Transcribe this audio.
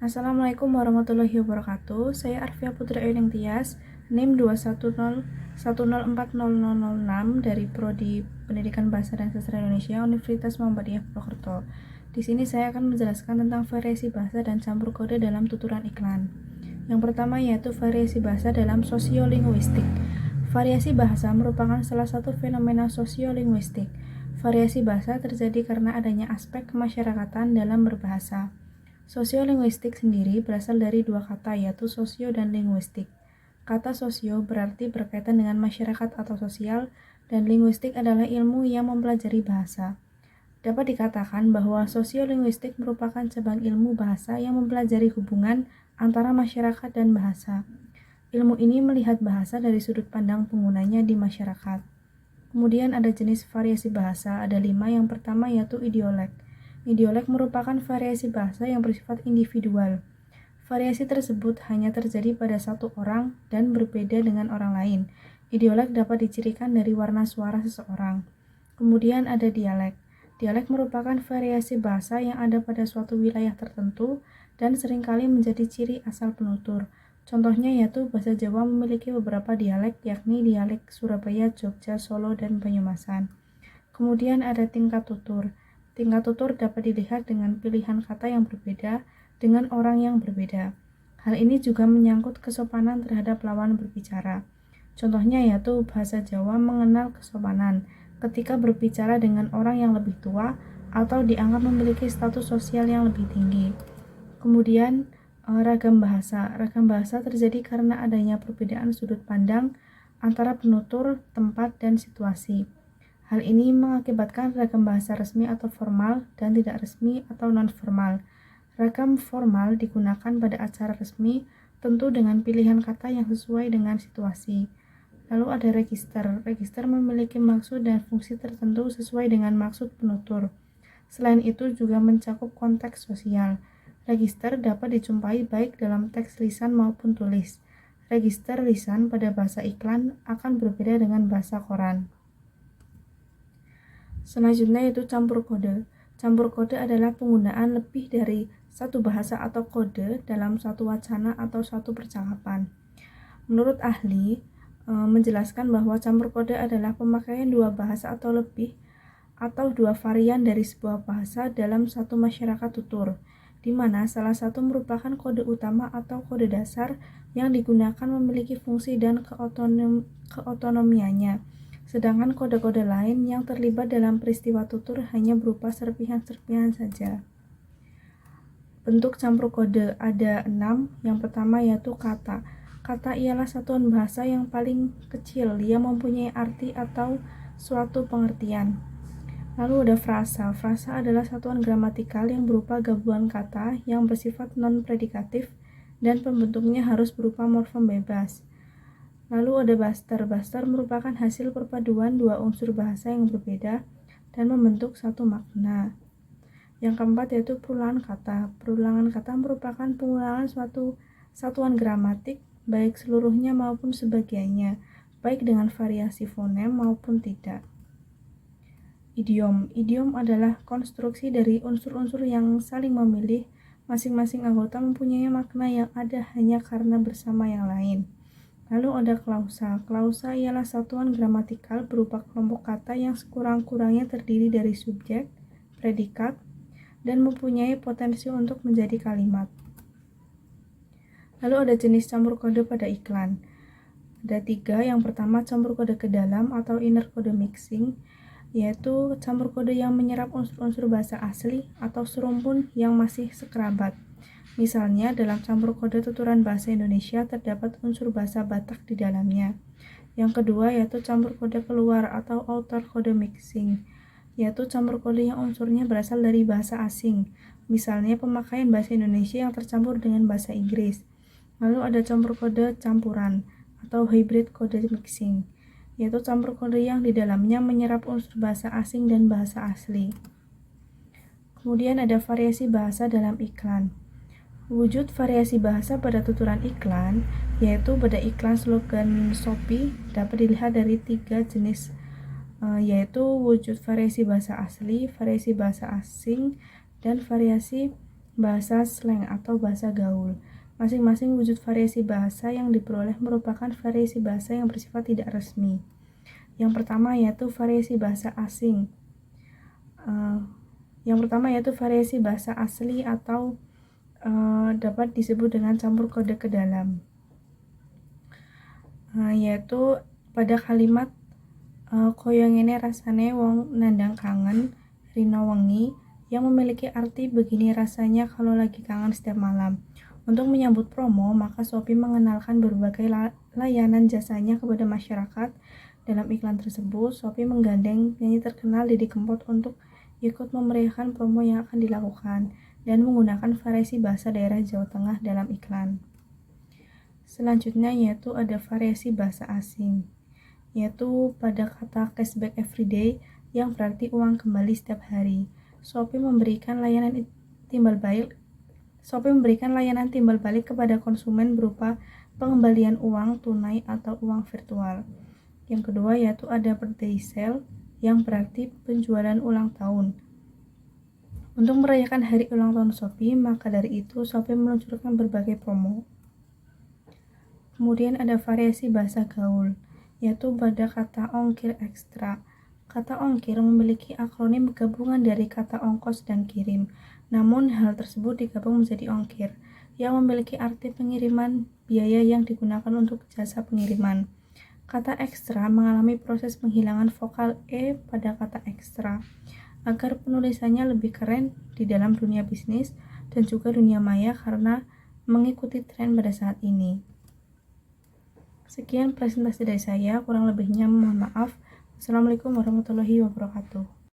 Assalamualaikum warahmatullahi wabarakatuh. Saya Arfia Putri Ayuning Tias, NIM 210104006 dari Prodi Pendidikan Bahasa dan Sastra Indonesia, Universitas Muhammadiyah Purwokerto. Di sini saya akan menjelaskan tentang variasi bahasa dan campur kode dalam tuturan iklan. Yang pertama yaitu variasi bahasa dalam sosiolinguistik. Variasi bahasa merupakan salah satu fenomena sosiolinguistik. Variasi bahasa terjadi karena adanya aspek kemasyarakatan dalam berbahasa. Sosiolinguistik sendiri berasal dari dua kata yaitu sosio dan linguistik. Kata sosio berarti berkaitan dengan masyarakat atau sosial, dan linguistik adalah ilmu yang mempelajari bahasa. Dapat dikatakan bahwa sosiolinguistik merupakan cabang ilmu bahasa yang mempelajari hubungan antara masyarakat dan bahasa. Ilmu ini melihat bahasa dari sudut pandang penggunanya di masyarakat. Kemudian ada jenis variasi bahasa, ada 5. Yang pertama yaitu idiolek. Idiolek merupakan variasi bahasa yang bersifat individual. Variasi tersebut hanya terjadi pada satu orang dan berbeda dengan orang lain. Idiolek dapat dicirikan dari warna suara seseorang. Kemudian ada dialek. Dialek merupakan variasi bahasa yang ada pada suatu wilayah tertentu dan seringkali menjadi ciri asal penutur. Contohnya yaitu bahasa Jawa memiliki beberapa dialek, yakni dialek Surabaya, Jogja, Solo, dan Banyumasan. Kemudian ada tingkat tutur. Tingkat tutur dapat dilihat dengan pilihan kata yang berbeda dengan orang yang berbeda. Hal ini juga menyangkut kesopanan terhadap lawan berbicara. Contohnya yaitu bahasa Jawa mengenal kesopanan ketika berbicara dengan orang yang lebih tua atau dianggap memiliki status sosial yang lebih tinggi. Kemudian ragam bahasa. Ragam bahasa terjadi karena adanya perbedaan sudut pandang antara penutur, tempat, dan situasi. Hal ini mengakibatkan ragam bahasa resmi atau formal dan tidak resmi atau non-formal. Ragam formal digunakan pada acara resmi, tentu dengan pilihan kata yang sesuai dengan situasi. Lalu ada register. Register memiliki maksud dan fungsi tertentu sesuai dengan maksud penutur. Selain itu juga mencakup konteks sosial. Register dapat dijumpai baik dalam teks lisan maupun tulis. Register lisan pada bahasa iklan akan berbeda dengan bahasa koran. Selanjutnya yaitu campur kode. Campur kode adalah penggunaan lebih dari satu bahasa atau kode dalam satu wacana atau satu percakapan. Menurut ahli, menjelaskan bahwa campur kode adalah pemakaian dua bahasa atau lebih atau dua varian dari sebuah bahasa dalam satu masyarakat tutur, di mana salah satu merupakan kode utama atau kode dasar yang digunakan memiliki fungsi dan keotonomiannya. Sedangkan kode-kode lain yang terlibat dalam peristiwa tutur hanya berupa serpihan-serpihan saja. Bentuk campur kode ada 6. Yang pertama yaitu kata. Kata ialah satuan bahasa yang paling kecil yang mempunyai arti atau suatu pengertian. Lalu ada frasa. Frasa adalah satuan gramatikal yang berupa gabungan kata yang bersifat non-predikatif dan pembentuknya harus berupa morfem bebas. Lalu ada baster. Baster merupakan hasil perpaduan dua unsur bahasa yang berbeda dan membentuk satu makna. Yang keempat yaitu perulangan kata. Perulangan kata merupakan pengulangan suatu satuan gramatik, baik seluruhnya maupun sebagiannya, baik dengan variasi fonem maupun tidak. Idiom. Idiom adalah konstruksi dari unsur-unsur yang saling memilih. Masing-masing anggota mempunyai makna yang ada hanya karena bersama yang lain. Lalu ada klausa. Klausa ialah satuan gramatikal berupa kelompok kata yang sekurang-kurangnya terdiri dari subjek, predikat, dan mempunyai potensi untuk menjadi kalimat. Lalu ada jenis campur kode pada iklan. Ada 3. Yang pertama campur kode ke dalam atau inner code mixing, yaitu campur kode yang menyerap unsur-unsur bahasa asli atau serumpun yang masih sekerabat. Misalnya, dalam campur kode tuturan bahasa Indonesia terdapat unsur bahasa Batak di dalamnya. Yang kedua yaitu campur kode keluar atau outer code mixing, yaitu campur kode yang unsurnya berasal dari bahasa asing. Misalnya, pemakaian bahasa Indonesia yang tercampur dengan bahasa Inggris. Lalu ada campur kode campuran atau hybrid code mixing, yaitu campur kode yang di dalamnya menyerap unsur bahasa asing dan bahasa asli. Kemudian ada variasi bahasa dalam iklan. Wujud variasi bahasa pada tuturan iklan, yaitu pada iklan slogan Shopee, dapat dilihat dari 3 jenis, yaitu wujud variasi bahasa asli, variasi bahasa asing, dan variasi bahasa slang atau bahasa gaul. Masing-masing wujud variasi bahasa yang diperoleh merupakan variasi bahasa yang bersifat tidak resmi. Yang pertama yaitu variasi bahasa asing. Variasi bahasa asli atau dapat disebut dengan campur kode ke dalam. Yaitu pada kalimat koyo ngene rasane wong nandang kangen rina wengi, yang memiliki arti begini rasanya kalau lagi kangen setiap malam. Untuk menyambut promo, maka Shopee mengenalkan berbagai layanan jasanya kepada masyarakat. Dalam iklan tersebut, Shopee menggandeng penyanyi terkenal Didi Kempot untuk ikut memeriahkan promo yang akan dilakukan dan menggunakan variasi bahasa daerah Jawa Tengah dalam iklan. Selanjutnya yaitu ada variasi bahasa asing, yaitu pada kata cashback everyday yang berarti uang kembali setiap hari. Shopee memberikan layanan timbal balik kepada konsumen berupa pengembalian uang tunai atau uang virtual. Yang kedua yaitu ada birthday sale yang berarti penjualan ulang tahun. Untuk merayakan hari ulang tahun Shopee, maka dari itu Shopee meluncurkan berbagai promo. Kemudian ada variasi bahasa gaul, yaitu pada kata ongkir ekstra. Kata ongkir memiliki akronim gabungan dari kata ongkos dan kirim. Namun hal tersebut digabung menjadi ongkir, yang memiliki arti pengiriman biaya yang digunakan untuk jasa pengiriman. Kata ekstra mengalami proses penghilangan vokal E pada kata ekstra, agar penulisannya lebih keren di dalam dunia bisnis dan juga dunia maya karena mengikuti tren pada saat ini. Sekian presentasi dari saya, kurang lebihnya mohon maaf. Assalamualaikum warahmatullahi wabarakatuh.